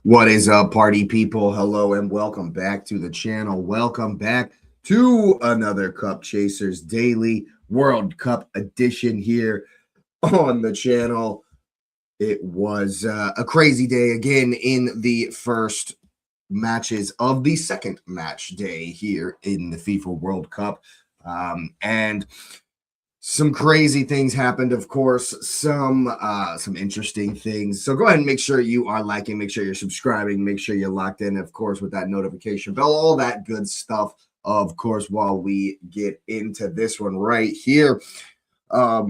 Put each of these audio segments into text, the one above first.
What is up, party people? Hello and welcome back to the channel. Welcome back to another Cup Chasers Daily World Cup edition here on the channel. It was a crazy day again in the first matches of the second match day here in the FIFA World Cup. And some crazy things happened, of course, some interesting things. So go ahead and make sure you are liking, make sure you're subscribing, make sure you're locked in, of course, with that notification bell, all that good stuff, of course, while we get into this one right here. I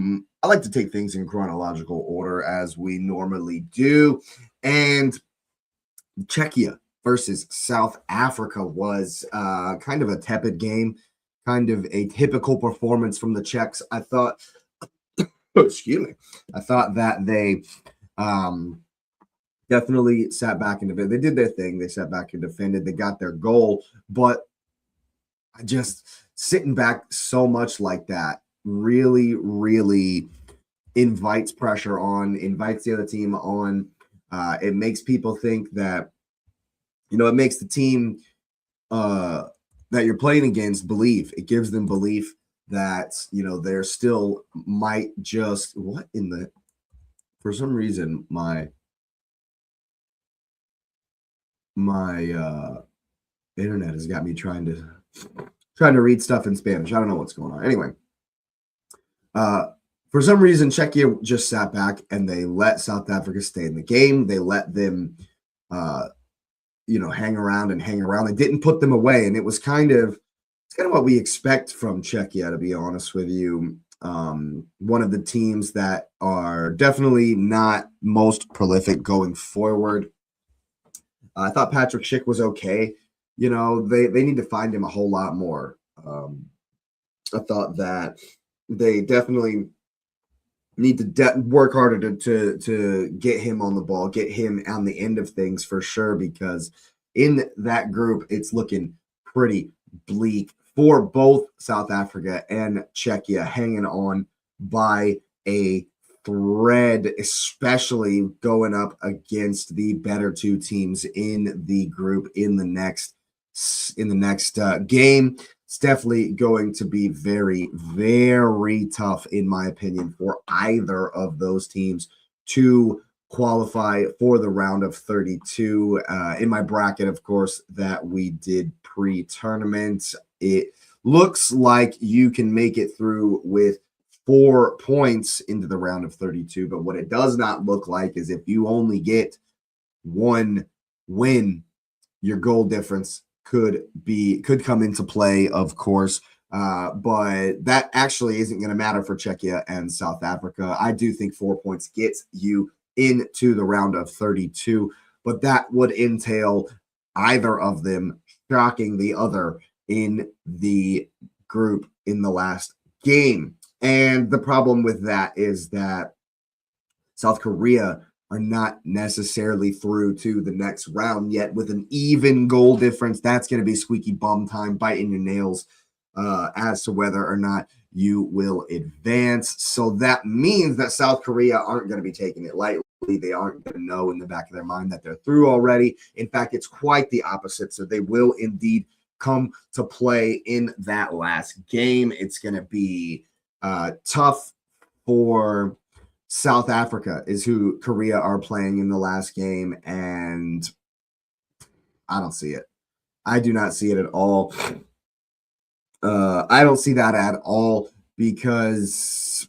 like to take things in chronological order as we normally do. And Czechia versus South Africa was kind of a tepid game. Kind of a typical performance from the Czechs. I thought, excuse me, I thought that they definitely sat back and defended. They did their thing. They sat back and defended. They got their goal. But just sitting back so much like that really, really invites pressure on, invites the other team on. It makes people think that, it makes the team that you're playing against believe. It gives them belief that they're still might just for some reason my internet has got me trying to read stuff in Spanish. I don't know what's going on. Anyway, for some reason Czechia just sat back and they let South Africa stay in the game. They let them hang around. They didn't put them away. And it's kind of what we expect from Czechia, to be honest with you. One of the teams that are definitely not most prolific going forward. I thought Patrick Schick was okay. They need to find him a whole lot more. I thought that they definitely need to work harder to get him on the ball, get him on the end of things for sure, because in that group, it's looking pretty bleak for both South Africa and Czechia, hanging on by a thread, especially going up against the better two teams in the group in the next game. It's definitely going to be very, very tough, in my opinion, for either of those teams to qualify for the round of 32. In my bracket, of course, that we did pre-tournament, it looks like you can make it through with 4 points into the round of 32. But what it does not look like is if you only get one win, your goal difference could come into play, of course, but that actually isn't going to matter for Czechia and South Africa. I do think 4 points gets you into the round of 32, but that would entail either of them shocking the other in the group in the last game. And the problem with that is that South Korea are not necessarily through to the next round yet with an even goal difference. That's going to be squeaky bum time, biting your nails as to whether or not you will advance. So that means that South Korea aren't going to be taking it lightly. They aren't going to know in the back of their mind that they're through already. In fact, it's quite the opposite. So they will indeed come to play in that last game. It's going to be tough for South Africa, is who Korea are playing in the last game, and I don't see it. I do not see it at all. I don't see that at all, because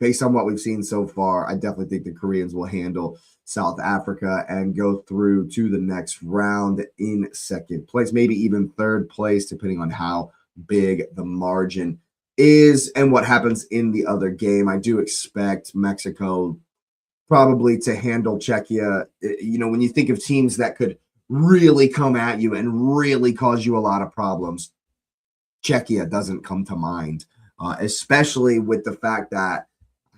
based on what we've seen so far, I definitely think the Koreans will handle South Africa and go through to the next round in second place, maybe even third place, depending on how big the margin is and what happens in the other game. I do expect Mexico probably to handle Czechia. When you think of teams that could really come at you and really cause you a lot of problems, Czechia doesn't come to mind, especially with the fact that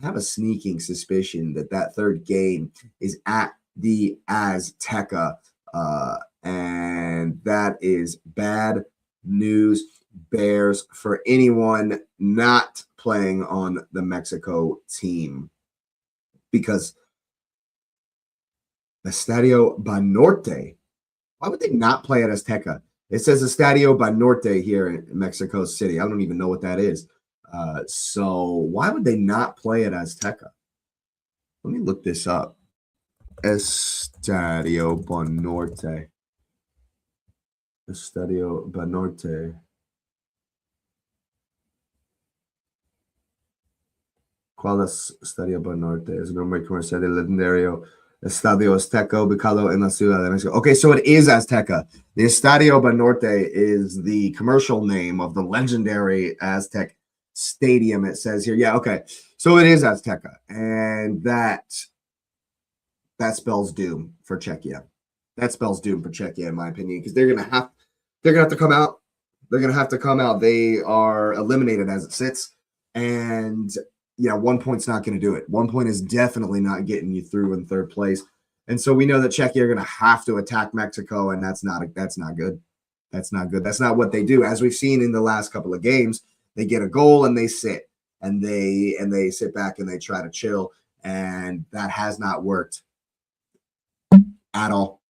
I have a sneaking suspicion that third game is at the Azteca, and that is bad news bears for anyone not playing on the Mexico team, because Estadio Banorte. Why would they not play at Azteca? It says Estadio Banorte here in Mexico City. I don't even know what that is. So why would they not play at Azteca? Let me look this up. Estadio Banorte. Estadio Banorte. ¿Cuál es Estadio Banorte? Es un nombre comercial del legendario Estadio Azteca ubicado en la Ciudad de Mexico. Okay, so it is Azteca. The Estadio Banorte is the commercial name of the legendary Aztec Stadium, it says here. Yeah, okay. So it is Azteca. And that spells doom for Czechia. That spells doom for Czechia, in my opinion, because they're gonna have to come out. They're gonna have to come out. They are eliminated as it sits. And yeah, 1 point's not going to do it. 1 point is definitely not getting you through in third place. And so we know that Czechia are going to have to attack Mexico, and that's not good. That's not good. That's not what they do. As we've seen in the last couple of games, they get a goal and they sit, and they sit back and they try to chill, and that has not worked at all.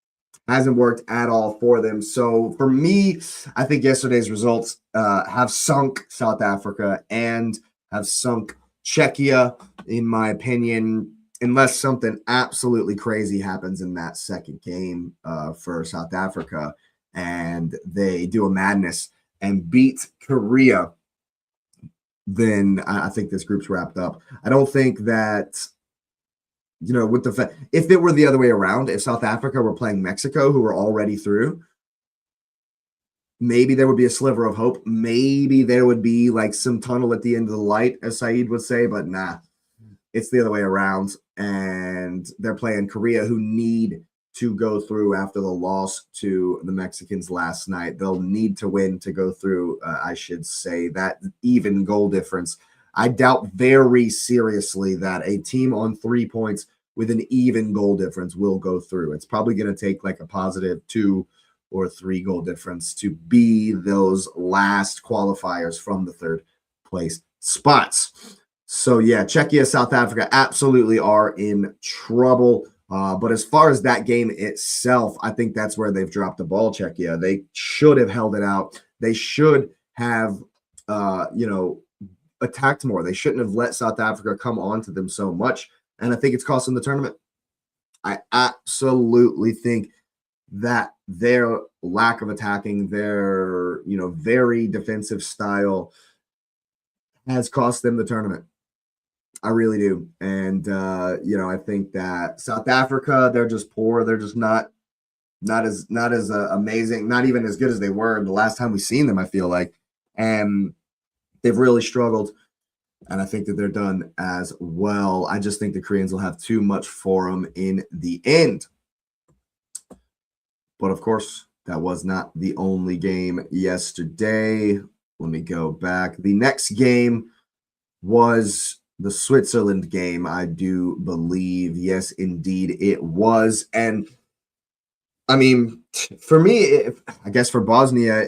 Hasn't worked at all for them. So for me, I think yesterday's results have sunk South Africa and have sunk Czechia, in my opinion, unless something absolutely crazy happens in that second game for South Africa and they do a madness and beat Korea, then I think this group's wrapped up. I don't think that, with the if it were the other way around, if South Africa were playing Mexico, who were already through, maybe there would be a sliver of hope. Maybe there would be like some tunnel at the end of the light, as Saeed would say, but nah, it's the other way around. And they're playing Korea, who need to go through after the loss to the Mexicans last night. They'll need to win to go through, I should say, that even goal difference. I doubt very seriously that a team on 3 points with an even goal difference will go through. It's probably going to take like a positive 2 or 3 goal difference to be those last qualifiers from the third place spots. So yeah, Czechia, South Africa absolutely are in trouble. But as far as that game itself, I think that's where they've dropped the ball, Czechia. They should have held it out. They should have, attacked more. They shouldn't have let South Africa come on to them so much. And I think it's cost them the tournament. I absolutely think that their lack of attacking, their very defensive style has cost them the tournament. I really do. And I think that South Africa, they're just poor. They're just not as amazing, not even as good as they were the last time we've seen them, I feel like. And they've really struggled. And I think that they're done as well. I just think the Koreans will have too much for them in the end. But of course, that was not the only game yesterday. Let me go back. The next game was the Switzerland game, I do believe. Yes, indeed, it was. And I mean, for me, I guess for Bosnia,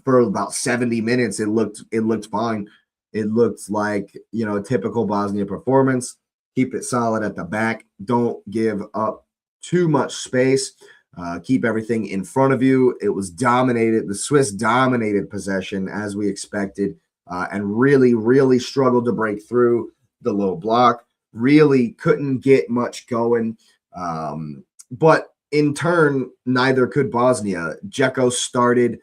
for about 70 minutes, it looked fine. It looked like, a typical Bosnia performance. Keep it solid at the back. Don't give up too much space. Keep everything in front of you. It was dominated. The Swiss dominated possession as we expected, and really, really struggled to break through the low block. Really couldn't get much going. But in turn, neither could Bosnia. Dzeko started.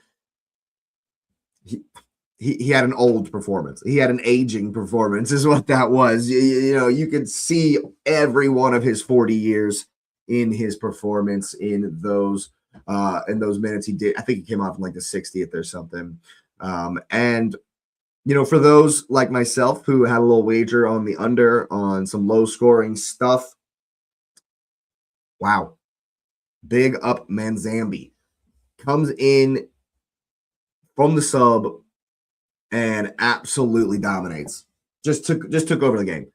He had an old performance. He had an aging performance is what that was. You could see every one of his 40 years in his performance in those minutes he did. I think he came off in like the 60th or something. And for those like myself who had a little wager on the under on some low scoring stuff, wow. Big up Manzambi. Comes in from the sub and absolutely dominates. Just took over the game.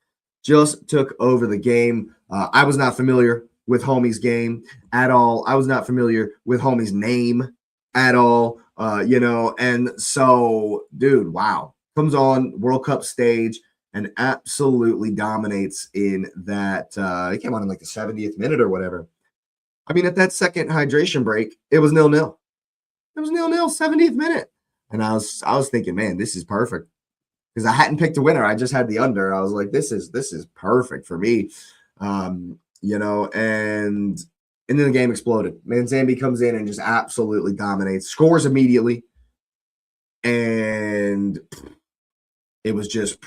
Just took over the game. I was not familiar with Homie's game at all. I was not familiar with Homie's name at all. And so, dude, wow. Comes on World Cup stage and absolutely dominates in that. He came on in like the 70th minute or whatever. I mean, at that second hydration break, it was 0-0. It was 0-0, 70th minute. And I was thinking, man, this is perfect. Because I hadn't picked a winner. I just had the under. I was like, this is perfect for me. And then the game exploded. Manzambi comes in and just absolutely dominates, scores immediately. And it was just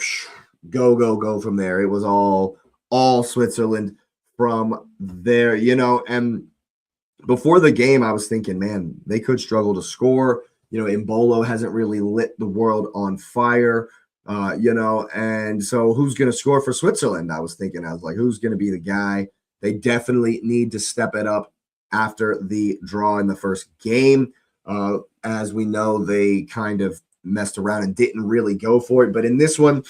go, go, go from there. It was all Switzerland from there, and before the game, I was thinking, man, they could struggle to score. Embolo hasn't really lit the world on fire, and so who's going to score for Switzerland? I was like, who's going to be the guy? They definitely need to step it up after the draw in the first game. As we know, they kind of messed around and didn't really go for it. But in this one,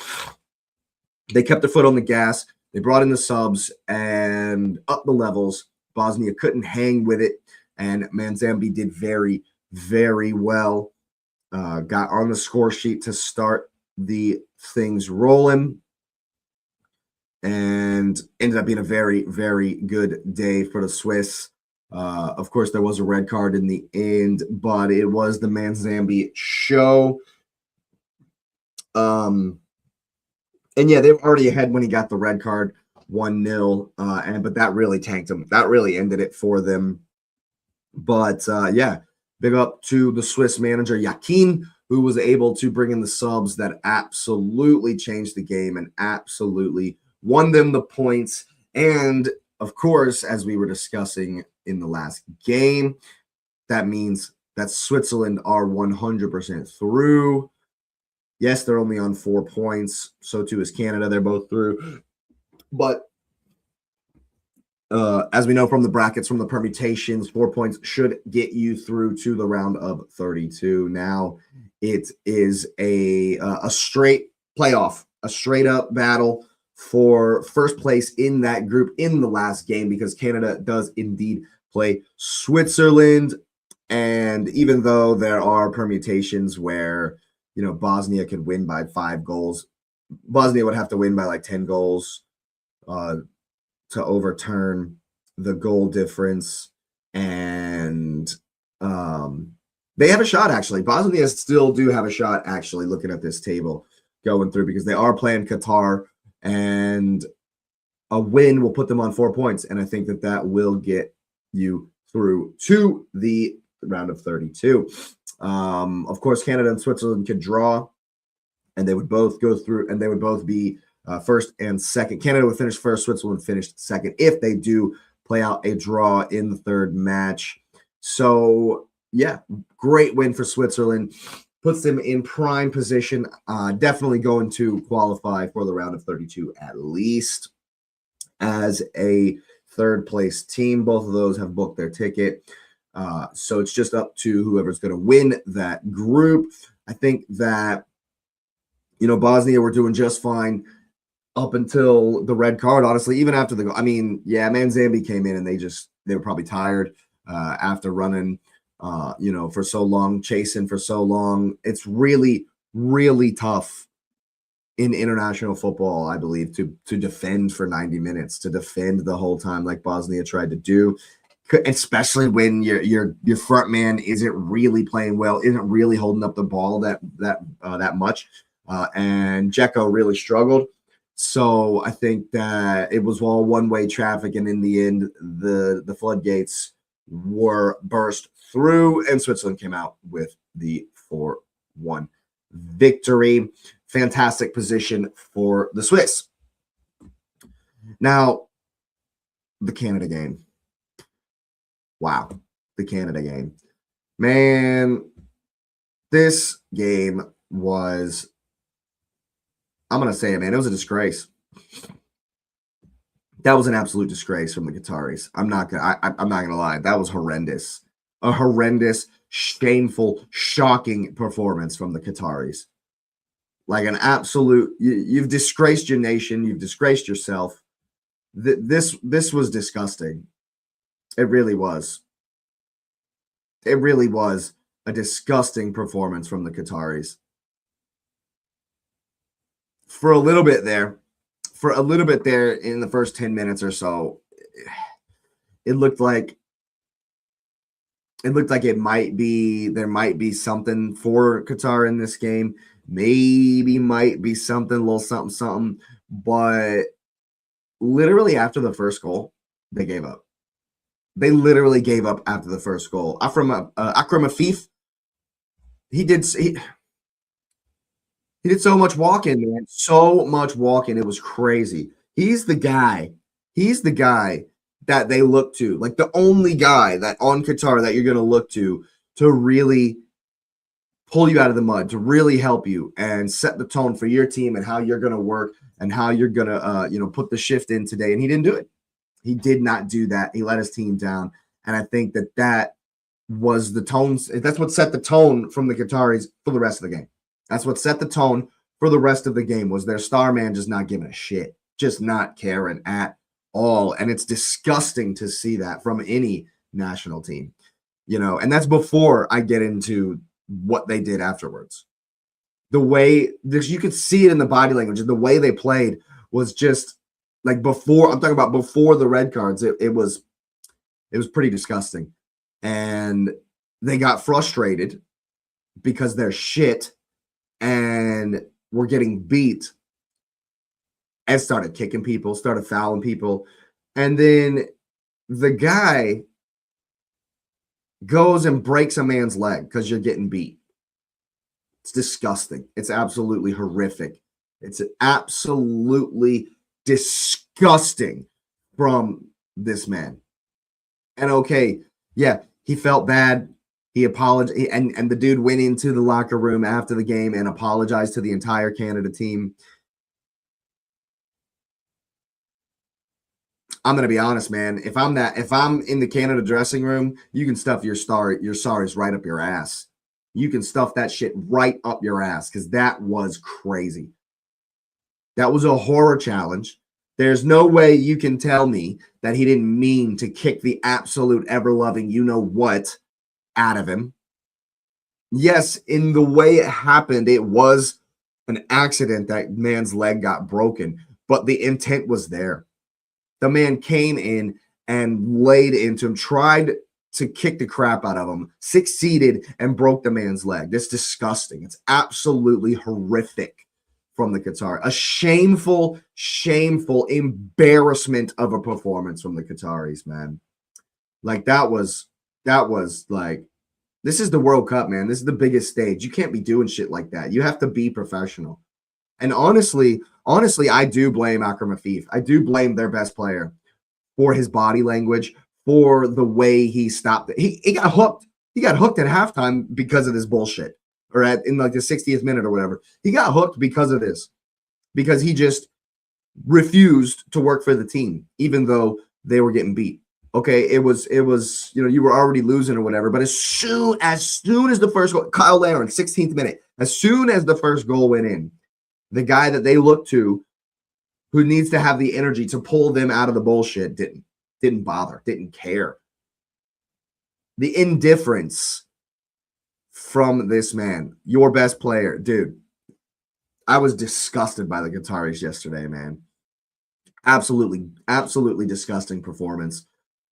they kept their foot on the gas. They brought in the subs and up the levels. Bosnia couldn't hang with it, and Manzambi did very, very well. Got on the score sheet to start the things rolling, and ended up being a very, very good day for the Swiss. Of course, there was a red card in the end, but it was the Manzambi show. And yeah, they were already ahead when he got the red card, 1-0. But that really tanked them. That really ended it for them. But yeah, big up to the Swiss manager, Yakin, who was able to bring in the subs that absolutely changed the game and absolutely won them the points. And of course, as we were discussing in the last game, that means that Switzerland are 100% through. Yes, they're only on 4 points. So too is Canada. They're both through. But as we know from the brackets, from the permutations, 4 points should get you through to the round of 32. Now it is a straight playoff, a straight up battle for first place in that group in the last game, because Canada does indeed play Switzerland. And even though there are permutations where, Bosnia could win by 5 goals, Bosnia would have to win by like 10 goals to overturn the goal difference. And they have a shot, actually. Bosnia still do have a shot, actually, looking at this table going through, because they are playing Qatar, and a win will put them on 4 points. And I think that will get you through to the round of 32. Of course, Canada and Switzerland could draw, and they would both go through, and they would both be first and second. Canada would finish first, Switzerland finished second if they do play out a draw in the third match. So, yeah, great win for Switzerland. Puts them in prime position, definitely going to qualify for the round of 32 at least as a third place team. Both of those have booked their ticket. So it's just up to whoever's going to win that group. I think that, Bosnia were doing just fine up until the red card, honestly, even after the goal. I mean, yeah, Manzambi came in and they were probably tired after running, for so long, chasing for so long. It's really, really tough in international football, I believe, to defend for 90 minutes, to defend the whole time like Bosnia tried to do, especially when your front man isn't really playing well, isn't really holding up the ball that much. And Dzeko really struggled. So I think that it was all one-way traffic, and in the end, the floodgates were burst through, and Switzerland came out with the 4-1 victory. Fantastic position for the Swiss. Now, the Canada game. Wow, the Canada game. Man, this game was, I'm going to say it, man, it was a disgrace. That was an absolute disgrace from the Qataris. I'm not going to lie. That was horrendous. A horrendous, shameful, shocking performance from the Qataris. Like an absolute, you've disgraced your nation. You've disgraced yourself. This was disgusting. It really was. It really was a disgusting performance from the Qataris. For a little bit there in the first 10 minutes or so, it looked like it looked like there might be something for Qatar in this game. Maybe might be something, a little something, but literally after the first goal, they gave up. They literally gave up after the first goal. Akram Afif, he did so much walking, man. So much walking. It was crazy. He's the guy. He's the guy that they look to, like the only guy that on Qatar that you're going to look to really pull you out of the mud, to really help you and set the tone for your team and how you're going to work and how you're going to, put the shift in today. And he didn't do it. He did not do that. He let his team down. And I think that was the tone. That's what set the tone from the Qataris for the rest of the game. That's what set the tone for the rest of the game, was their star man just not giving a shit, just not caring at all. And it's disgusting to see that from any national team, and that's before I get into what they did afterwards. The way you could see it in the body language, the way they played was just like before. I'm talking about before the red cards. It was pretty disgusting. And they got frustrated because they're shit and were getting beat and started kicking people, started fouling people. And then the guy goes and breaks a man's leg because you're getting beat. It's disgusting. It's absolutely horrific. It's absolutely disgusting from this man. And okay, yeah, he felt bad. He apologized, and the dude went into the locker room after the game and apologized to the entire Canada team. I'm gonna be honest, man. If I'm in the Canada dressing room, you can stuff your sorries right up your ass. You can stuff that shit right up your ass, because that was crazy. That was a horror challenge. There's no way you can tell me that he didn't mean to kick the absolute ever-loving you-know-what out of him. Yes, in the way it happened, it was an accident that man's leg got broken, but the intent was there. The man came in and laid into him, tried to kick the crap out of him, succeeded, and broke the man's leg. That's disgusting. It's absolutely horrific from the Qatar. A shameful, shameful embarrassment of a performance from the Qataris, man. Like that was like, this is the World Cup, man. This is the biggest stage. You can't be doing shit like that. You have to be professional. And honestly, I do blame Akram Afif. I do blame their best player for his body language, for the way he stopped it. He got hooked. He got hooked at halftime because of this bullshit, or in like the 60th minute or whatever. He got hooked because of this, because he just refused to work for the team, even though they were getting beat. Okay, it was you were already losing or whatever, but as soon as the first goal, Kyle Larin, 16th minute, as soon as the first goal went in, the guy that they look to, who needs to have the energy to pull them out of the bullshit, didn't bother, didn't care. The indifference from this man, your best player, dude. I was disgusted by the Qataris yesterday, man. Absolutely disgusting performance.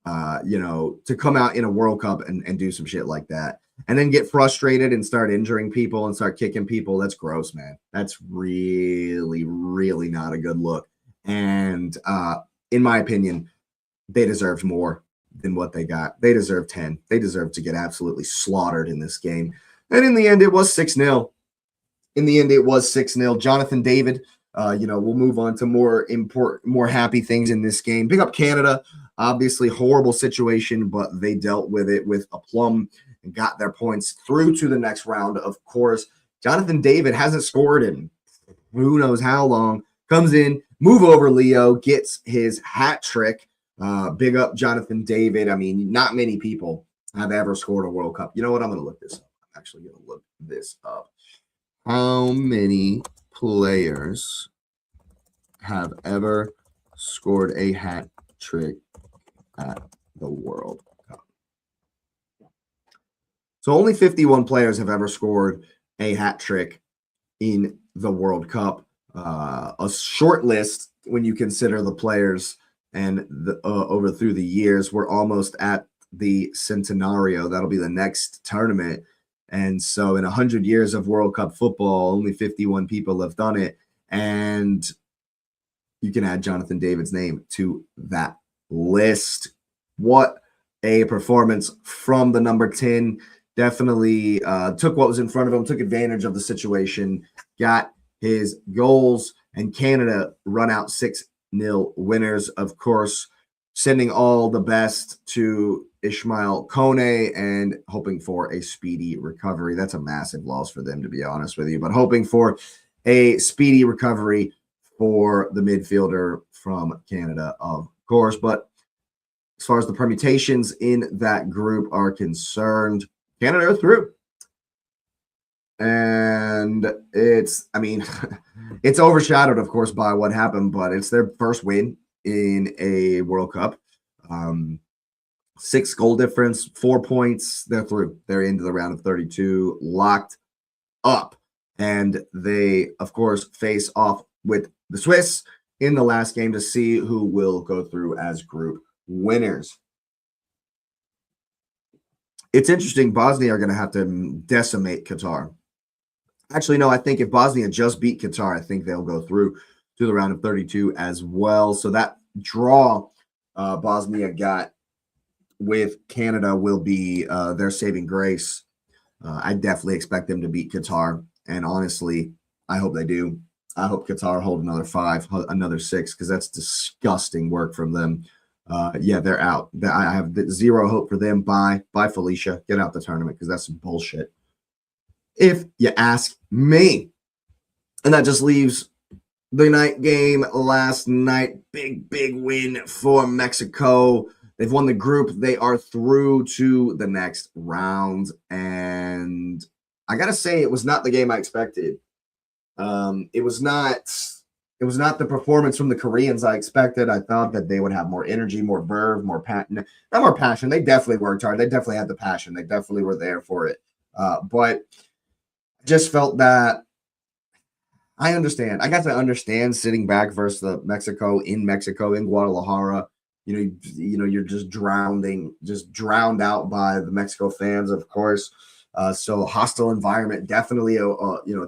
To come out in a World Cup and do some shit like that, and then get frustrated and start injuring people and start kicking people. That's gross, man. That's really, really not a good look. And in my opinion, they deserved more than what they got. They deserve 10. They deserve to get absolutely slaughtered in this game. And in the end, it was 6-0. In the end, it was 6-0. Jonathan David, we'll move on to more happy things in this game. Pick up Canada. Obviously, horrible situation, but they dealt with it with aplomb and got their points through to the next round. Of course, Jonathan David hasn't scored in who knows how long. Comes in, move over Leo, gets his hat trick. Big up Jonathan David. I mean, not many people have ever scored a World Cup. You know what? I'm going to look this up. I'm actually going to look this up. How many players have ever scored a hat trick at the World Cup? So only 51 players have ever scored a hat trick in the World Cup. A short list when you consider the players and the over through the years. We're almost at the Centenario. That'll be the next tournament. And so in 100 years of World Cup football, only 51 people have done it. And you can add Jonathan David's name to that list. What a performance from the number 10. Definitely took what was in front of him, took advantage of the situation, got his goals, and Canada run out 6-0 winners. Of course, sending all the best to Ishmael Kone and hoping for a speedy recovery. That's a massive loss for them, to be honest with you, but hoping for a speedy recovery for the midfielder from Canada, of course. But as far as the permutations in that group are concerned, Canada are through. And it's, I mean, it's overshadowed, of course, by what happened, but it's their first win in a World Cup. 6 goal difference, 4 points. They're through. They're into the round of 32, locked up. And they, of course, face off with the Swiss in the last game to see who will go through as group winners. It's interesting. Bosnia are going to have to decimate Qatar. Actually, no, I think if Bosnia just beat Qatar, I think they'll go through to the round of 32 as well. So that draw Bosnia got with Canada will be their saving grace. I definitely expect them to beat Qatar. And honestly, I hope they do. I hope Qatar hold another 5, another 6, because that's disgusting work from them. Yeah, they're out. I have zero hope for them. Bye, Felicia. Get out the tournament, because that's some bullshit, if you ask me. And that just leaves the night game last night. Big win for Mexico. They've won the group. They are through to the next round. And I got to say, it was not the game I expected. It was not the performance from the Koreans I expected. I thought that they would have more energy, more verve, more passion. Not more passion. They definitely worked hard. They definitely had the passion. They definitely were there for it. But I just felt that I understand. I got to understand sitting back versus the Mexico in Guadalajara. You know, you're just drowned out by the Mexico fans, of course. So hostile environment, definitely a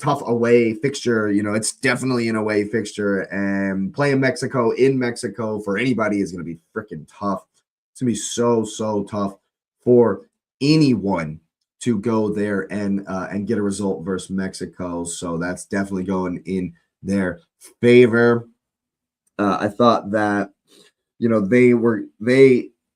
tough away fixture. You know, it's definitely an away fixture, and playing Mexico in Mexico for anybody is going to be freaking tough. It's going to be so tough for anyone to go there and get a result versus Mexico. So that's definitely going in their favor. I thought that, you know,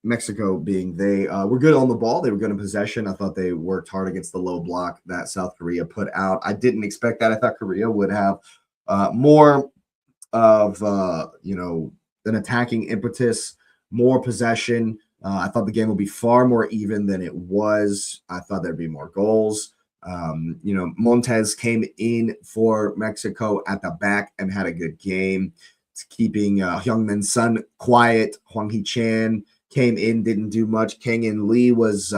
Mexico being they were good on the ball. They were good in possession. I thought they worked hard against the low block that South Korea put out. I didn't expect that. I thought Korea would have more of, an attacking impetus, more possession. I thought the game would be far more even than it was. I thought there'd be more goals. Montes came in for Mexico at the back and had a good game. It's keeping Heung-min Son quiet. Hwang Hee-chan came in, didn't do much. Kang In Lee was,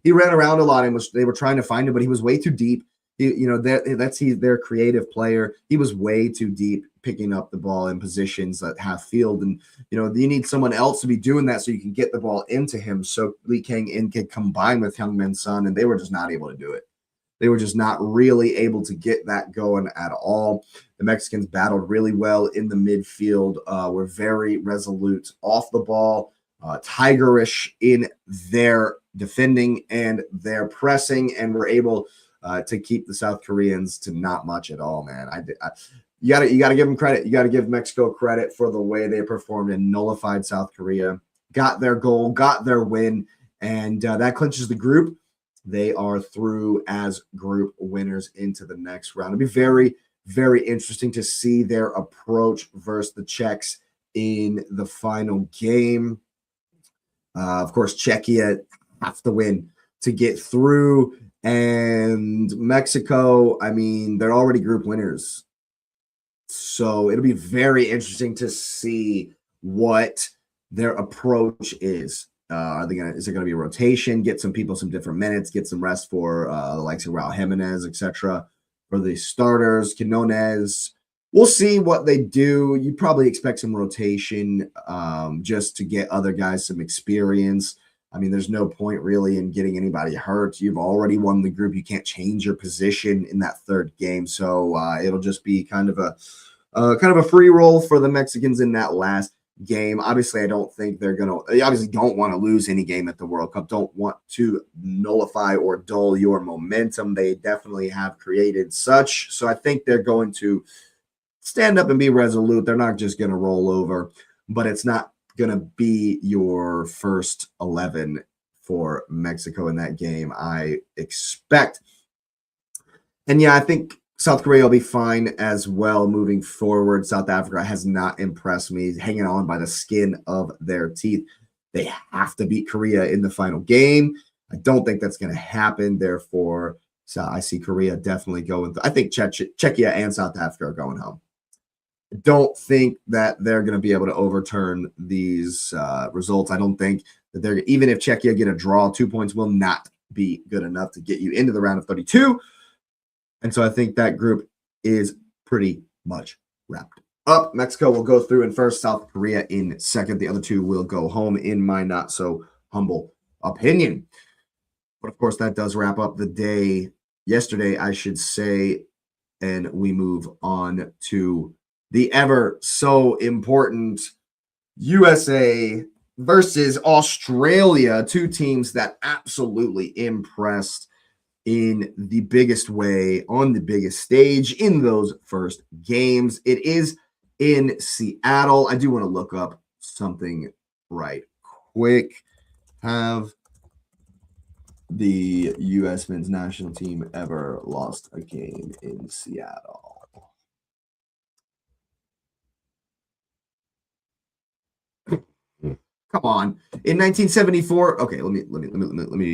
he ran around a lot and they were trying to find him, but he was way too deep. He's their creative player. He was way too deep, picking up the ball in positions that half field. And, you need someone else to be doing that so you can get the ball into him. So Lee Kang-in could combine with Heung-min Son, and they were just not able to do it. They were just not really able to get that going at all. The Mexicans battled really well in the midfield, were very resolute off the ball, tigerish in their defending and their pressing, and were able to keep the South Koreans to not much at all, man. You gotta give them credit. You got to give Mexico credit for the way they performed and nullified South Korea, got their goal, got their win, and that clinches the group. They are through as group winners into the next round. It'll be very, very interesting to see their approach versus the Czechs in the final game. Of course, Czechia have to win to get through. And Mexico, I mean, they're already group winners. So it'll be very interesting to see what their approach is. Is it going to be a rotation, get some people some different minutes, get some rest for the likes of Raul Jimenez, etc. For the starters, Quinones, we'll see what they do. You probably expect some rotation just to get other guys some experience. I mean, there's no point really in getting anybody hurt. You've already won the group. You can't change your position in that third game, so it'll just be kind of a free roll for the Mexicans in that last game. Obviously, I don't think they obviously don't want to lose any game at the World Cup. Don't want to nullify or dull your momentum. They definitely have created such. So I think they're going to stand up and be resolute. They're not just going to roll over, but it's not going to be your first 11 for Mexico in that game, I expect. And yeah, I think South Korea will be fine as well moving forward. South Africa has not impressed me, hanging on by the skin of their teeth. They have to beat Korea in the final game. I don't think that's going to happen. Therefore, so I see Korea definitely going. I think Czechia and South Africa are going home. Don't think that they're going to be able to overturn these results. I don't think that they're, even if Czechia get a draw, 2 points will not be good enough to get you into the round of 32. And so I think that group is pretty much wrapped up. Mexico will go through in first, South Korea in second. The other two will go home, in my not so humble opinion. But of course, that does wrap up the day yesterday, I should say. And we move on to the ever so important USA versus Australia, two teams that absolutely impressed in the biggest way on the biggest stage in those first games. It is in Seattle. I do want to look up something right quick. Have the U.S. men's national team ever lost a game in Seattle? Come on. In 1974, okay, let me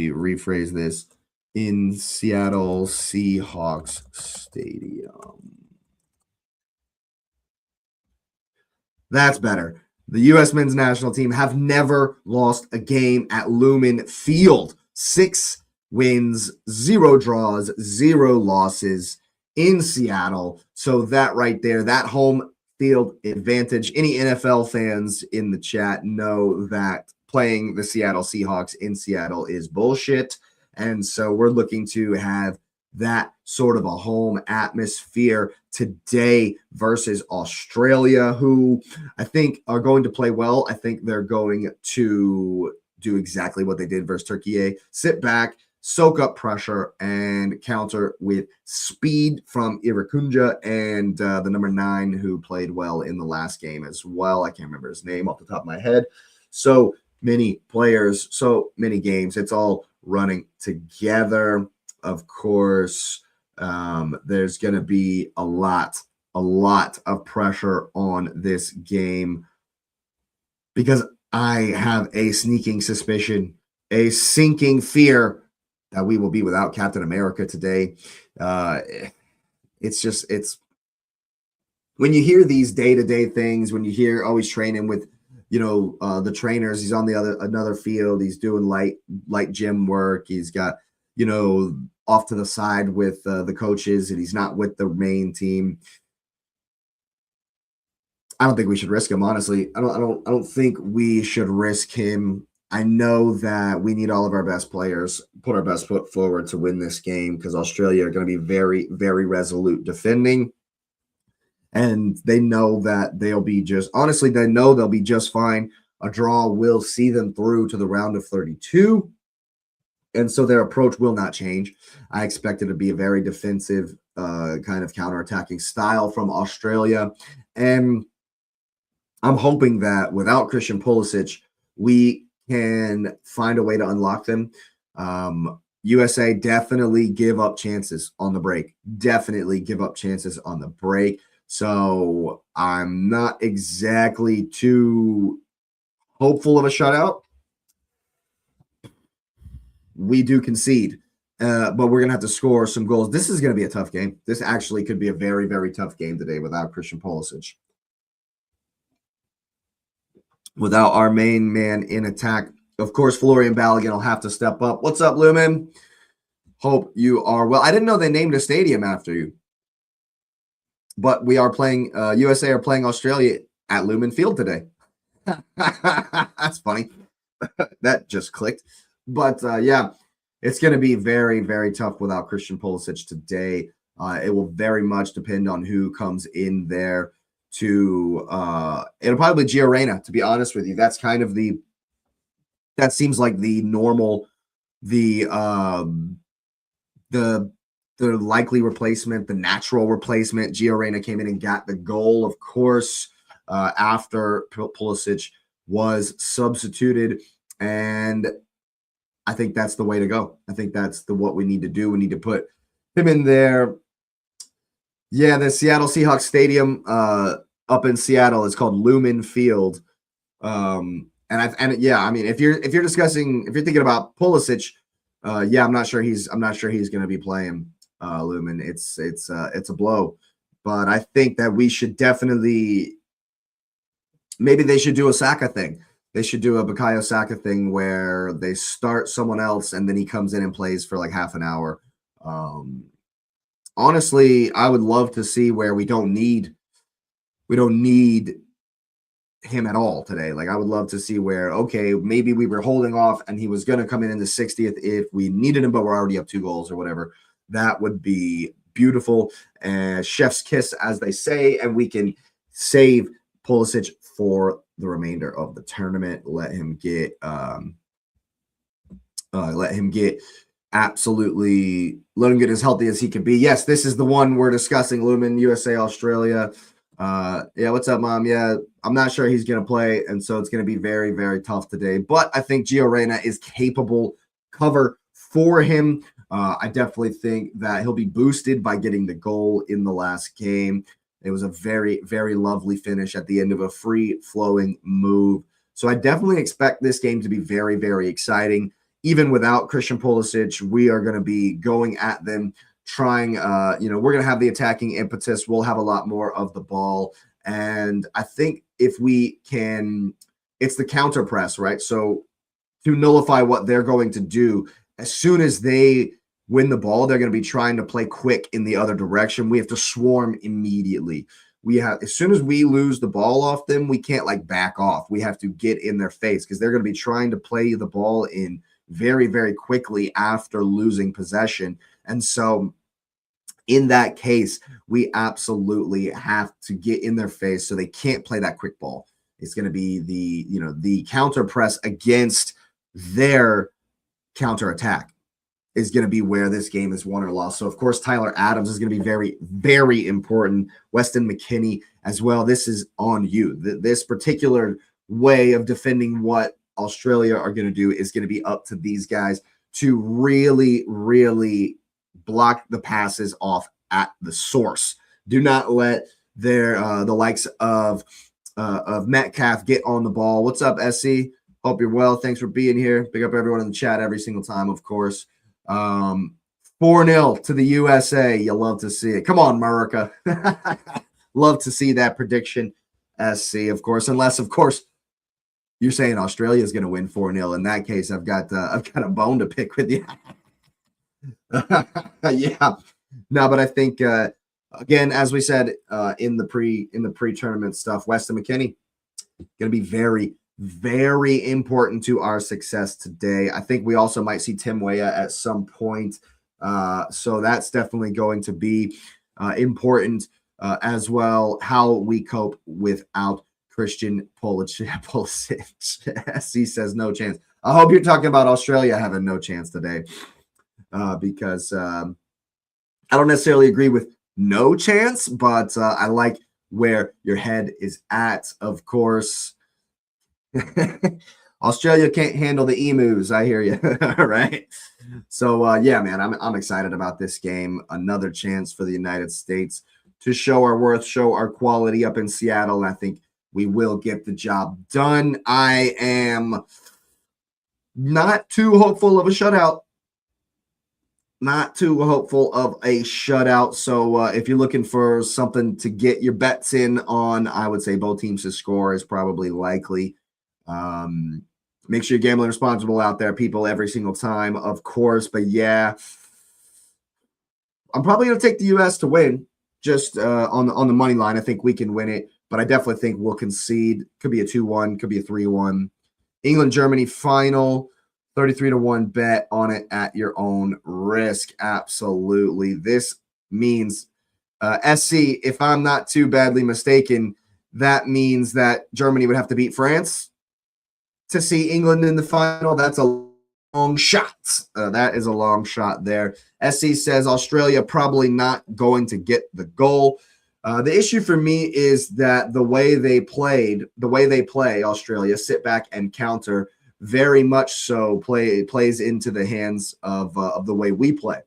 rephrase this. In Seattle Seahawks Stadium. That's better. The U.S. men's national team have never lost a game at Lumen Field. 6 wins, 0 draws, 0 losses in Seattle. So that right there, that home field advantage. Any NFL fans in the chat know that playing the Seattle Seahawks in Seattle is bullshit. And so we're looking to have that sort of a home atmosphere today versus Australia, who I think are going to play well. I think they're going to do exactly what they did versus Turkey. Sit back, soak up pressure, and counter with speed from Irakunja and the number 9 who played well in the last game as well. I can't remember his name off the top of my head. So many players, so many games. It's all running together. Of course, there's going to be a lot of pressure on this game because I have a sneaking suspicion, a sinking fear that we will be without Captain America today. It's when you hear these day-to-day things, when you hear, oh, he's training with, the trainers, he's on another field, he's doing light gym work, he's got, off to the side with the coaches, and he's not with the main team. I don't think we should risk him, honestly. I don't think we should risk him. I know that we need all of our best players, put our best foot forward to win this game because Australia are going to be very, very resolute defending. And they know that they know they'll be just fine. A draw will see them through to the round of 32. And so their approach will not change. I expect it to be a very defensive kind of counterattacking style from Australia. And I'm hoping that without Christian Pulisic, we can find a way to unlock them. USA definitely give up chances on the break. So I'm not exactly too hopeful of a shutout. We do concede, but we're going to have to score some goals. This is going to be a tough game. This actually could be a very, very tough game today without Christian Pulisic. Without our main man in attack. Of course, Florian Balogun will have to step up. What's up, Lumen? Hope you are well. I didn't know they named a stadium after you. But we are playing, USA are playing Australia at Lumen Field today. That's funny. That just clicked. But yeah, it's going to be very, very tough without Christian Pulisic today. It will very much depend on who comes in there to it'll probably be Gio Reyna, to be honest with you. That's kind of that seems like the normal, the likely replacement, the natural replacement. Gio Reyna came in and got the goal, of course, after Pulisic was substituted. And I think that's the way to go. I think that's what we need to do. We need to put him in there. Yeah, the Seattle Seahawks Stadium up in Seattle is called Lumen Field. And yeah, I mean, if you're thinking about Pulisic, yeah, I'm not sure he's going to be playing Lumen. It's a blow, but I think that we should definitely, maybe they should do a Saka thing. They should do a Bukayo Saka thing where they start someone else and then he comes in and plays for like half an hour. Honestly, I would love to see where we don't need him at all today. Like, I would love to see where, okay, maybe we were holding off and he was going to come in the 60th if we needed him, but we're already up 2 goals or whatever. That would be beautiful. Chef's kiss, as they say, and we can save Pulisic for the remainder of the tournament. Let him get as healthy as he can be. Yes, this is the one we're discussing, Lumen, USA, Australia. Yeah, what's up, Mom? Yeah, I'm not sure he's going to play, and so it's going to be very, very tough today. But I think Gio Reyna is capable cover for him. I definitely think that he'll be boosted by getting the goal in the last game. It was a very, very lovely finish at the end of a free-flowing move. So I definitely expect this game to be very, very exciting. Even without Christian Pulisic, we are going to be going at them, trying, we're going to have the attacking impetus. We'll have a lot more of the ball. And I think if we can, it's the counter press, right? So to nullify what they're going to do, as soon as they win the ball, they're going to be trying to play quick in the other direction. We have to swarm immediately. As soon as we lose the ball off them, we can't like back off. We have to get in their face because they're going to be trying to play the ball in very, very quickly after losing possession. And so in that case, we absolutely have to get in their face so they can't play that quick ball. It's going to be the counter press against their counter attack is going to be where this game is won or lost. So, of course, Tyler Adams is going to be very, very important. Weston McKennie as well. This is on you. This particular way of defending what Australia are going to do is going to be up to these guys to really, really block the passes off at the source. Do not let the likes of Metcalf get on the ball. What's up, SC? Hope you're well. Thanks for being here. Big up everyone in the chat every single time, of course. 4-0 to the USA. You love to see it. Come on, America. Love to see that prediction, SC, of course. Unless, of course, you're saying Australia is going to win 4-0. In that case, I've got a bone to pick with you. Yeah. No, but I think again, as we said in the pre-tournament stuff, Weston McKennie going to be very, very important to our success today. I think we also might see Tim Weah at some point. So that's definitely going to be important as well, how we cope without Christian Pulisic. SC says no chance. I hope you're talking about Australia having no chance today because I don't necessarily agree with no chance, but I like where your head is at, of course. Australia can't handle the emus. I hear you. Right. So yeah, man, I'm excited about this game. Another chance for the United States to show our worth, show our quality up in Seattle. And I think we will get the job done. I am not too hopeful of a shutout. Not too hopeful of a shutout. So if you're looking for something to get your bets in on, I would say both teams to score is probably likely. Make sure you're gambling responsible out there, people, every single time, of course. But yeah, I'm probably going to take the U.S. to win. just on the money line, I think we can win it, but I definitely think we'll concede. Could be a 2-1, could be a 3-1. England Germany final, 33-1 bet on it at your own risk. Absolutely. This means SC, if I'm not too badly mistaken, that means that Germany would have to beat France to see England in the final. That's a long shot. That is a long shot there. SC says Australia probably not going to get the goal. The issue for me is that the way they play Australia, sit back and counter, very much so plays into the hands of the way we play.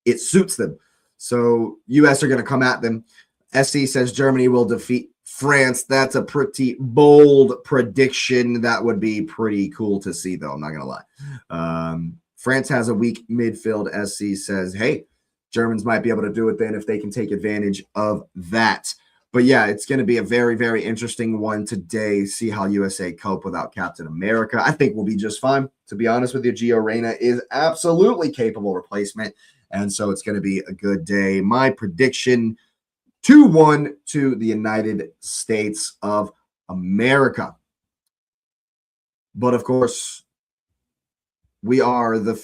It suits them. So US are going to come at them. SC says Germany will defeat France. That's a pretty bold prediction. That would be pretty cool to see, though. I'm not going to lie. France has a weak midfield. SC says, hey, Germans might be able to do it then if they can take advantage of that. But yeah, it's going to be a very, very interesting one today. See how USA cope without Captain America. I think we'll be just fine. To be honest with you, Gio Reyna is absolutely capable replacement. And so it's going to be a good day. My prediction, 2-1 to the United States of America. But of course, we are the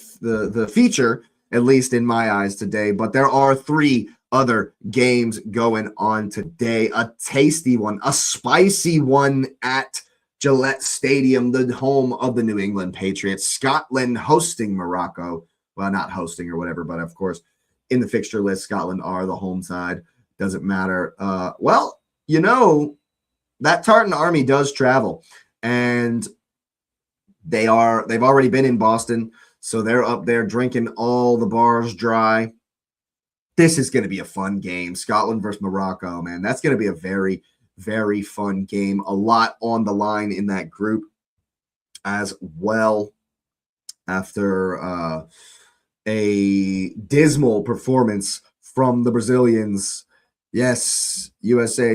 feature, at least in my eyes today. But there are 3 other games going on today. A tasty one, a spicy one at Gillette Stadium, the home of the New England Patriots. Scotland hosting Morocco. Well, not hosting or whatever, but of course, in the fixture list, Scotland are the home side. Doesn't matter. Well, you know, that Tartan Army does travel, and they've already been in Boston, so they're up there drinking all the bars dry. This is going to be a fun game. Scotland versus Morocco, man. That's going to be a very, very fun game. A lot on the line in that group as well. After a dismal performance from the Brazilians. Yes, USA,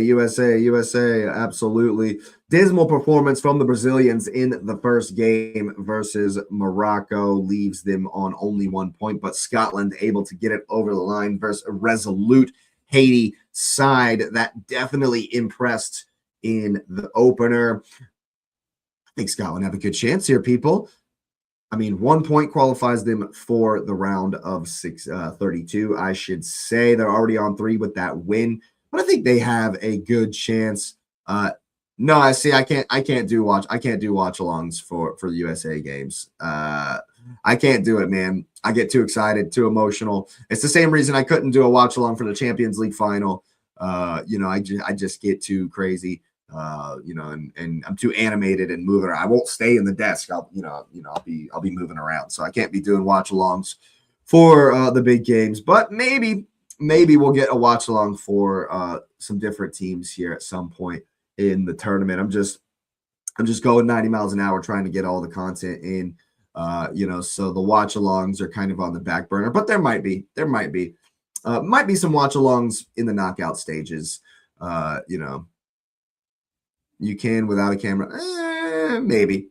absolutely. Dismal performance from the Brazilians in the first game versus Morocco leaves them on only 1 point, but Scotland able to get it over the line versus a resolute Haiti side that definitely impressed in the opener. I think Scotland have a good chance here, people. I mean, 1 point qualifies them for the round of 32. I should say they're already on 3 with that win, but I think they have a good chance. No, I see. I can't do watch-alongs for the USA games. I can't do it, man. I get too excited, too emotional. It's the same reason I couldn't do a watch-along for the Champions League final. I just get too crazy. And I'm too animated and moving around. I won't stay in the desk. I'll be moving around. So I can't be doing watch-alongs for the big games. But maybe we'll get a watch-along for some different teams here at some point in the tournament. I'm just going 90 miles an hour trying to get all the content in. So the watch-alongs are kind of on the back burner, but there might be some watch-alongs in the knockout stages. You can without a camera. Maybe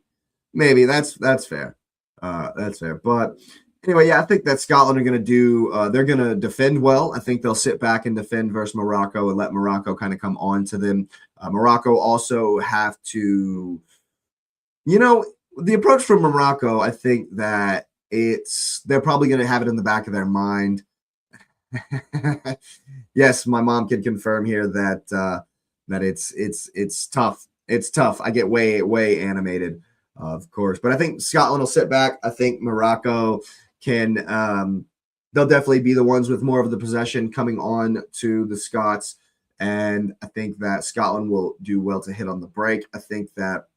that's fair. That's fair. But anyway, yeah, I think that Scotland are going to do. They're going to defend well. I think they'll sit back and defend versus Morocco and let Morocco kind of come on to them. Morocco also have to, the approach from Morocco. I think that they're probably going to have it in the back of their mind. Yes, my mom can confirm here that it's tough. It's tough. I get way animated, of course. But I think Scotland will sit back. I think Morocco can they'll definitely be the ones with more of the possession coming on to the Scots. And I think that Scotland will do well to hit on the break. I think that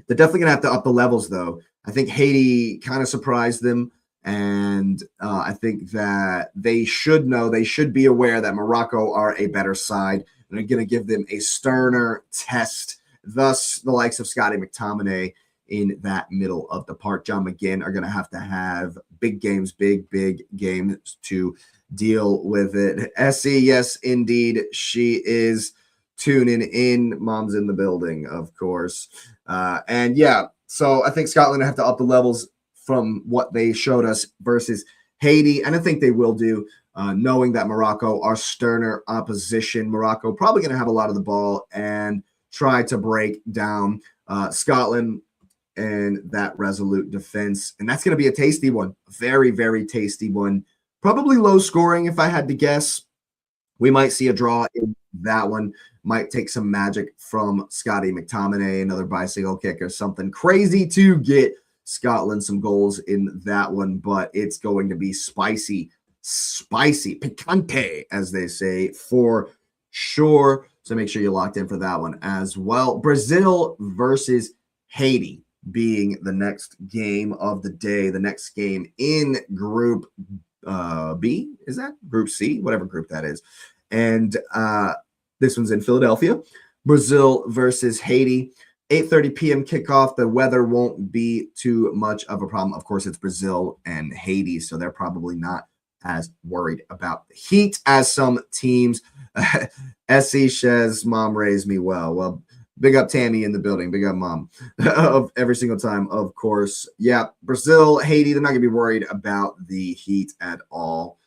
they're definitely going to have to up the levels, though. I think Haiti kind of surprised them. And I think that they should be aware that Morocco are a better side. And are going to give them a sterner test. Thus, the likes of Scotty McTominay in that middle of the park. John McGinn are going to have big games, big games to deal with it. Essie, yes, indeed, she is tuning in. Mom's in the building, of course. And yeah, so I think Scotland have to up the levels from what they showed us versus Haiti, and I think they will do. knowing that Morocco are sterner opposition. Morocco probably going to have a lot of the ball and try to break down Scotland and that resolute defense. And that's going to be a tasty one. Very, very tasty one. Probably low scoring if I had to guess. We might see a draw in that one. Might take some magic from Scotty McTominay, another bicycle kick or something crazy to get Scotland some goals in that one. But it's going to be spicy, picante, as they say, for sure. So make sure you're locked in for that one as well. Brazil versus Haiti being the next game of the day, the next game in Group B. Is that Group C? Whatever group that is. And this one's in Philadelphia. Brazil versus Haiti. 8:30 p.m. kickoff. The weather won't be too much of a problem. Of course, it's Brazil and Haiti, so they're probably not as worried about the heat as some teams. SC says, Mom raised me well. Well, big up Tammy in the building. Big up Mom of every single time, of course. Yeah, Brazil, Haiti, they're not going to be worried about the heat at all.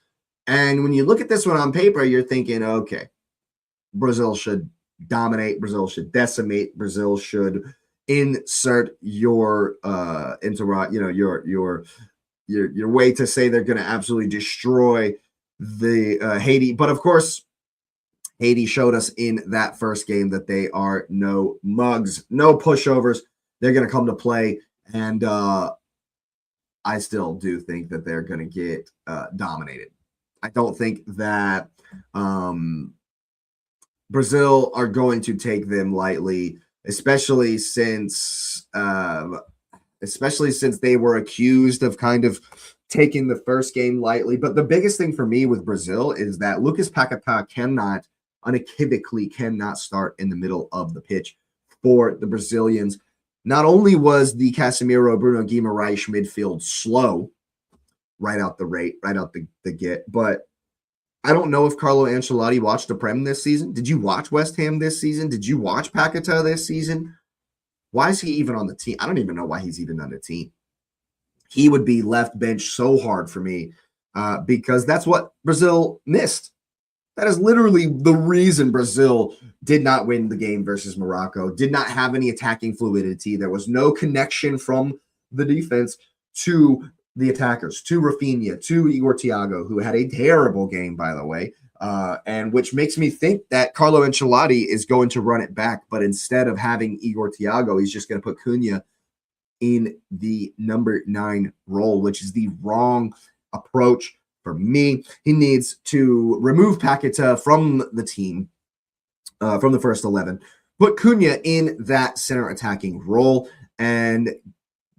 And when you look at this one on paper, you're thinking, okay, Brazil should dominate. Brazil should decimate. Brazil should insert your your way to say they're going to absolutely destroy the Haiti. But of course, Haiti showed us in that first game that they are no mugs, no pushovers. They're going to come to play. And I still do think that they're going to get dominated. I don't think that Brazil are going to take them lightly, especially since they were accused of kind of taking the first game lightly. But the biggest thing for me with Brazil is that Lucas Paquetá unequivocally cannot start in the middle of the pitch for the Brazilians. Not only was the Casemiro, Bruno Guimaraes midfield slow right out the get, but I don't know if Carlo Ancelotti watched the Prem this season. Did you watch West Ham this season? Did you watch Paquetá this season? Why is he even on the team? I don't even know why he's even on the team. He would be left bench so hard for me because that's what Brazil missed. That is literally the reason Brazil did not win the game versus Morocco, did not have any attacking fluidity. There was no connection from the defense to the attackers, to Rafinha, to Igor Thiago, who had a terrible game, by the way, and which makes me think that Carlo Ancelotti is going to run it back. But instead of having Igor Thiago, he's just going to put Cunha in the number 9 role, which is the wrong approach for me. He needs to remove Paquetá from the team, from the first 11, put Cunha in that center attacking role, and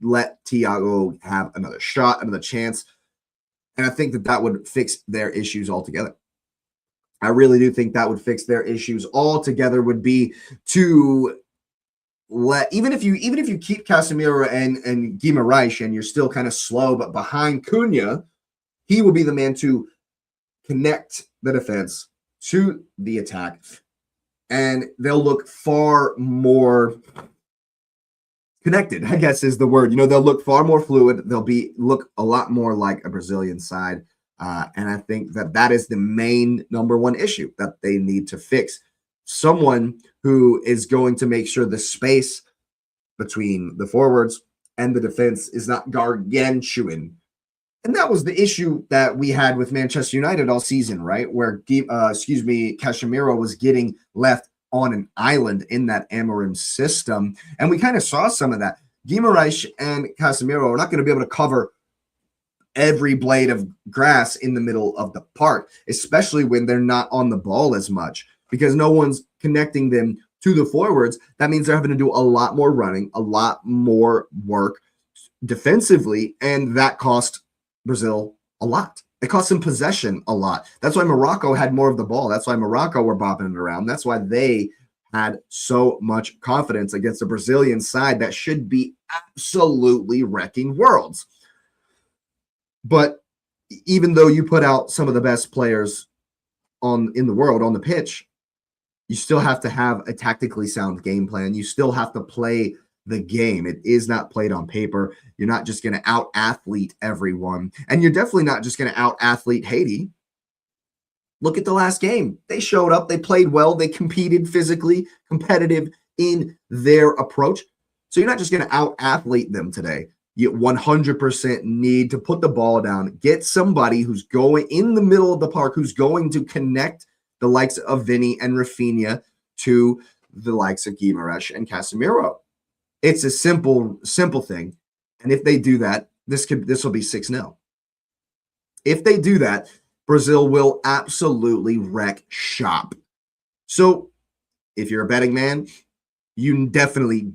let Thiago have another shot, another chance. And I think that would fix their issues altogether. I really do think that would fix their issues altogether, would be to let, even if you keep Casemiro and Guimaraes and you're still kind of slow, but behind Cunha, he will be the man to connect the defense to the attack. And they'll look far more connected, I guess is the word. They'll look far more fluid. They'll look a lot more like a Brazilian side. And I think that is the main number one issue that they need to fix. Someone who is going to make sure the space between the forwards and the defense is not gargantuan. And that was the issue that we had with Manchester United all season, right? Where, Casemiro was getting left on an island in that Amorim system. And we kind of saw some of that. Guimaraes and Casemiro are not going to be able to cover every blade of grass in the middle of the park, especially when they're not on the ball as much, because no one's connecting them to the forwards. That means they're having to do a lot more running, a lot more work defensively, and that cost Brazil a lot. It cost them possession a lot. That's why Morocco had more of the ball. That's why Morocco were bopping it around. That's why they had so much confidence against a Brazilian side that should be absolutely wrecking worlds. But even though you put out some of the best players in the world on the pitch, you still have to have a tactically sound game plan. You still have to play the game. It is not played on paper. You're not just going to out-athlete everyone. And you're definitely not just going to out-athlete Haiti. Look at the last game. They showed up. They played well. They competed physically, competitive in their approach. So you're not just going to out-athlete them today. You 100% need to put the ball down, get somebody who's going in the middle of the park, who's going to connect the likes of Vinny and Rafinha to the likes of Guimaraes and Casemiro. It's a simple thing. And if they do that, this will be 6-0. If they do that, Brazil will absolutely wreck shop. So if you're a betting man, you definitely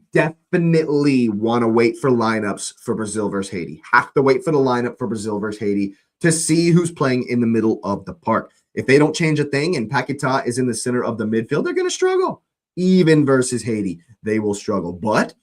want to wait for lineups for Brazil versus Haiti. Have to wait for the lineup for Brazil versus Haiti to see who's playing in the middle of the park. If they don't change a thing and Paquetá is in the center of the midfield, they're going to struggle. Even versus Haiti, they will struggle. But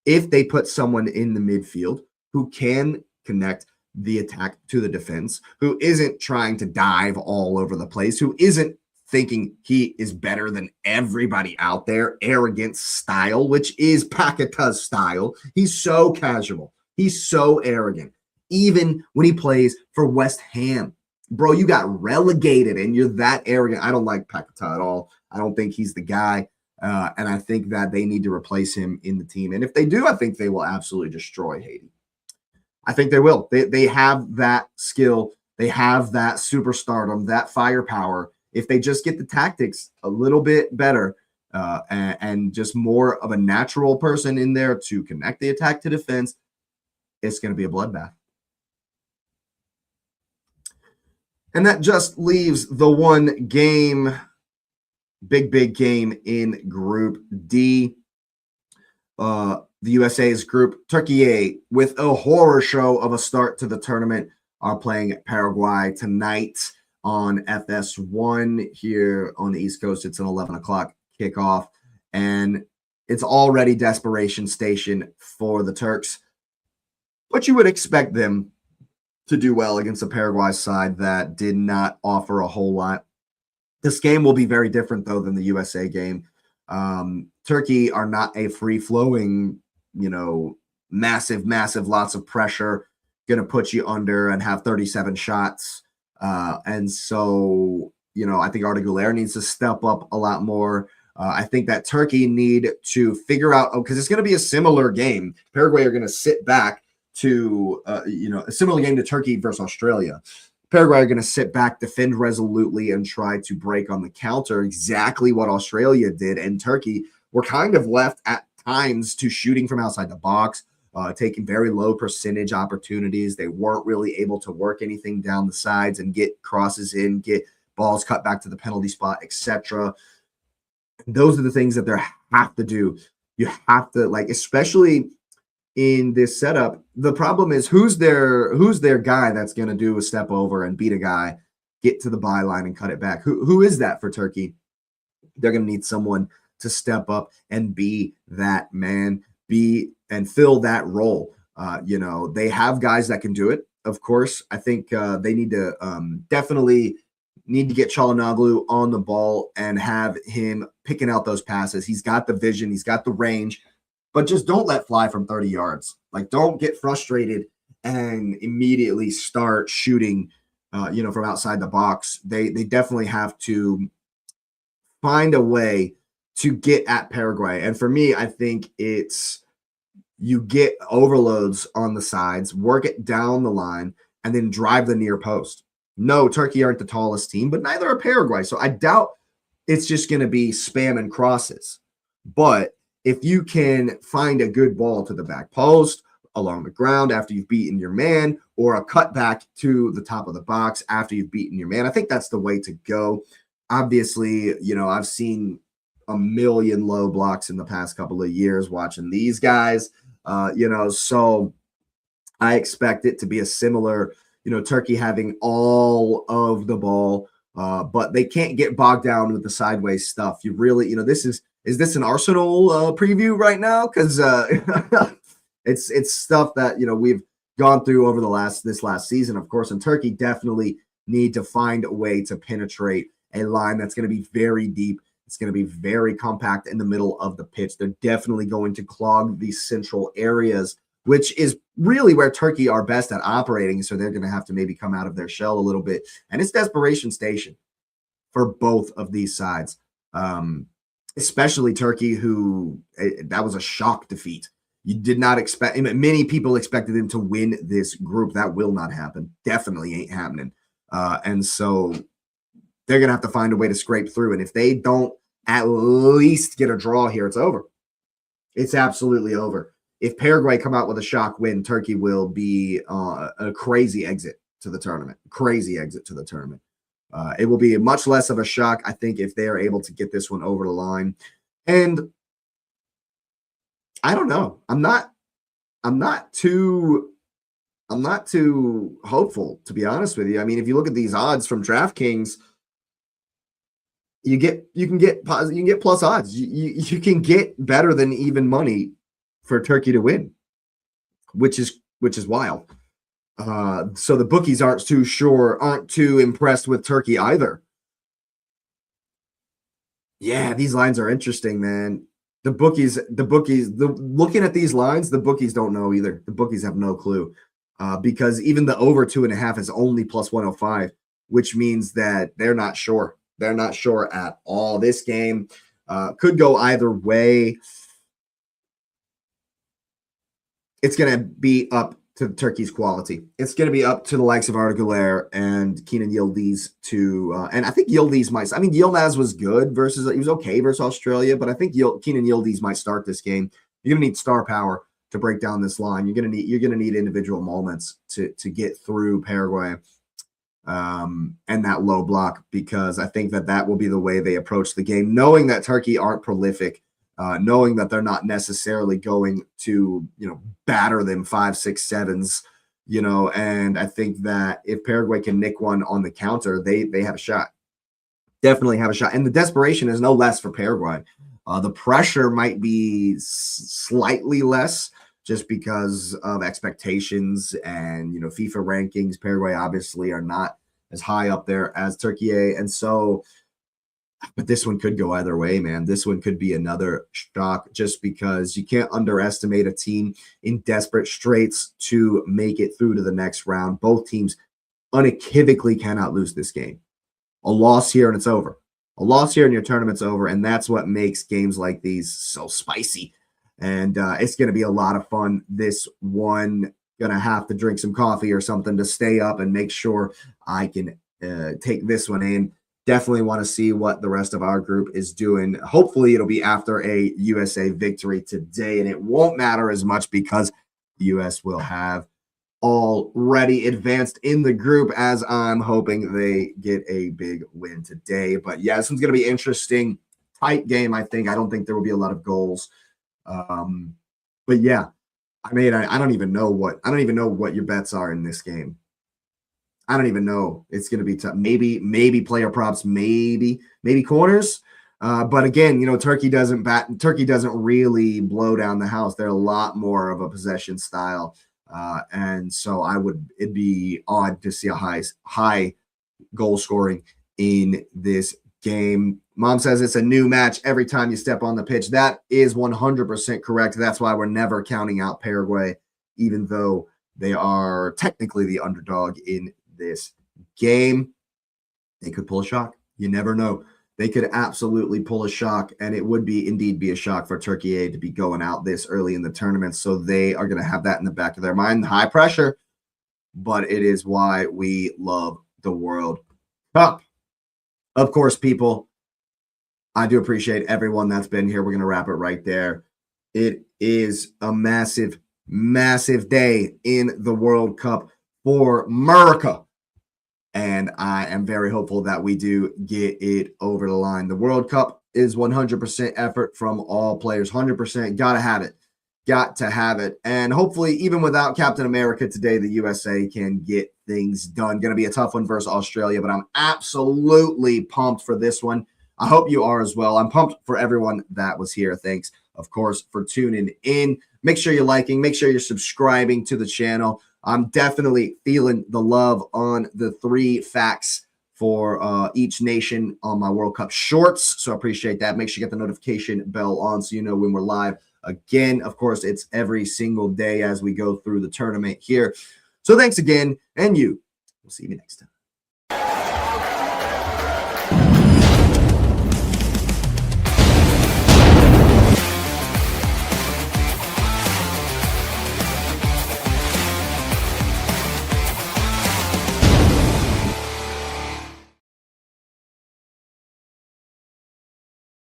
if they put someone in the midfield who can connect the attack to the defense, who isn't trying to dive all over the place, who isn't thinking he is better than everybody out there, arrogant style, which is Paquetá's style. He's so casual. He's so arrogant. Even when he plays for West Ham, bro, you got relegated and you're that arrogant. I don't like Paquetá at all. I don't think he's the guy. And I think that they need to replace him in the team. And if they do, I think they will absolutely destroy Haiti. I think they will. They have that skill. They have that superstardom, that firepower. If they just get the tactics a little bit better and just more of a natural person in there to connect the attack to defense, it's going to be a bloodbath. And that just leaves the one game, big game in Group D. The USA's group, Turkey A, with a horror show of a start to the tournament, are playing Paraguay tonight on FS1 here on the East Coast. It's an 11 o'clock kickoff, and it's already desperation station for the Turks. But you would expect them to do well against the Paraguay side that did not offer a whole lot. This game will be very different, though, than the USA game. Turkey are not a free-flowing, massive, lots of pressure, going to put you under and have 37 shots. And so, I think Arda Güler needs to step up a lot more. I think that Turkey need to figure out, because it's going to be a similar game. Paraguay are going to sit back to, a similar game to Turkey versus Australia. Paraguay are going to sit back, defend resolutely, and try to break on the counter, exactly what Australia did. And Turkey were kind of left at times to shooting from outside the box, taking very low percentage opportunities. They weren't really able to work anything down the sides and get crosses in, get balls cut back to the penalty spot, etc. Those are the things that they have to do. You have to, especially in this setup, the problem is who's their guy that's going to do a step over and beat a guy, get to the byline and cut it back. Who is that for Turkey? They're going to need someone to step up and be that man, be and fill that role. They have guys that can do it. Of course, I think they need to definitely need to get Çalhanoğlu on the ball and have him picking out those passes. He's got the vision, he's got the range, but just don't let fly from 30 yards. Don't get frustrated and immediately start shooting, from outside the box. They definitely have to find a way to get at Paraguay. And for me, I think it's you get overloads on the sides, work it down the line, and then drive the near post. No, Turkey aren't the tallest team, but neither are Paraguay. So I doubt it's just going to be spam and crosses. But if you can find a good ball to the back post, along the ground after you've beaten your man, or a cutback to the top of the box after you've beaten your man, I think that's the way to go. Obviously, I've seen a million low blocks in the past couple of years watching these guys, so I expect it to be a similar, Turkey having all of the ball, but they can't get bogged down with the sideways stuff. You really, is this an Arsenal preview right now? Because it's stuff that, we've gone through over this last season, of course, and Turkey definitely need to find a way to penetrate a line that's going to be very deep. It's going to be very compact in the middle of the pitch. They're definitely going to clog these central areas which is really where Turkey are best at operating. So they're going to have to maybe come out of their shell a little bit. And it's desperation station for both of these sides, especially Turkey, who that was a shock defeat. You did not expect, many people expected them to win this group. That will not happen. Definitely ain't happening. And so they're going to have to find a way to scrape through. And if they don't at least get a draw here, it's over. It's absolutely over. If Paraguay come out with a shock win, Turkey will be a crazy exit to the tournament. Crazy exit to the tournament. It will be much less of a shock, I think, if they are able to get this one over the line. And I don't know. I'm not too hopeful, to be honest with you. I mean, if you look at these odds from DraftKings, you can get plus odds. You can get better than even money for Turkey to win, which is wild. So the bookies aren't too impressed with Turkey either. Yeah, these lines are interesting, man. Looking at these lines, the bookies don't know either. The bookies have no clue, because even the over 2.5 is only plus 105, which means that they're not sure. They're not sure at all. This game could go either way. It's going to be up to Turkey's quality. It's going to be up to the likes of Arda Güler and Kenan Yildiz and I think Yildiz might. I mean, Yilmaz was good he was okay versus Australia, but I think Kenan Yildiz might start this game. You're going to need star power to break down this line. You're going to need individual moments to get through Paraguay and that low block, because I think that will be the way they approach the game, knowing that Turkey aren't prolific. Knowing that they're not necessarily going to, batter them 5, 6, 7s, and I think that if Paraguay can nick one on the counter, they have a shot. Definitely have a shot. And the desperation is no less for Paraguay. The pressure might be slightly less just because of expectations and, FIFA rankings. Paraguay obviously are not as high up there as Turkey. And so, but this one could go either way, man. This one could be another shock, just because you can't underestimate a team in desperate straits to make it through to the next round. Both teams unequivocally cannot lose this game. A loss here and it's over. A loss here and your tournament's over, and that's what makes games like these so spicy. And it's going to be a lot of fun. This one, going to have to drink some coffee or something to stay up and make sure I can take this one in. Definitely want to see what the rest of our group is doing. Hopefully it'll be after a USA victory today, and it won't matter as much because the US will have already advanced in the group, as I'm hoping they get a big win today. But yeah, this one's going to be interesting. Tight game, I think. I don't think there will be a lot of goals. But yeah, I don't even know what your bets are in this game. I don't even know. It's going to be tough. Maybe player props, maybe corners. But again, Turkey doesn't really blow down the house. They're a lot more of a possession style. And so it'd be odd to see a high goal scoring in this game. Mom says it's a new match every time you step on the pitch. That is 100% correct. That's why we're never counting out Paraguay, even though they are technically the underdog in this game. They could pull a shock. You never know. They could absolutely pull a shock, and it would indeed be a shock for Turkey A to be going out this early in the tournament. So they are going to have that in the back of their mind. High pressure, but it is why we love the World Cup. Of course, people, I do appreciate everyone that's been here. We're going to wrap it right there. It is a massive, massive day in the World Cup for America. And I am very hopeful that we do get it over the line. The World Cup is 100% effort from all players. 100%. Got to have it. Got to have it. And hopefully, even without Captain America today, the USA can get things done. Going to be a tough one versus Australia, but I'm absolutely pumped for this one. I hope you are as well. I'm pumped for everyone that was here. Thanks, of course, for tuning in. Make sure you're liking. Make sure you're subscribing to the channel. I'm definitely feeling the love on the 3 facts for each nation on my World Cup shorts. So I appreciate that. Make sure you get the notification bell on so you know when we're live Again, of course, it's every single day as we go through the tournament here. So thanks again, and we'll see you next time.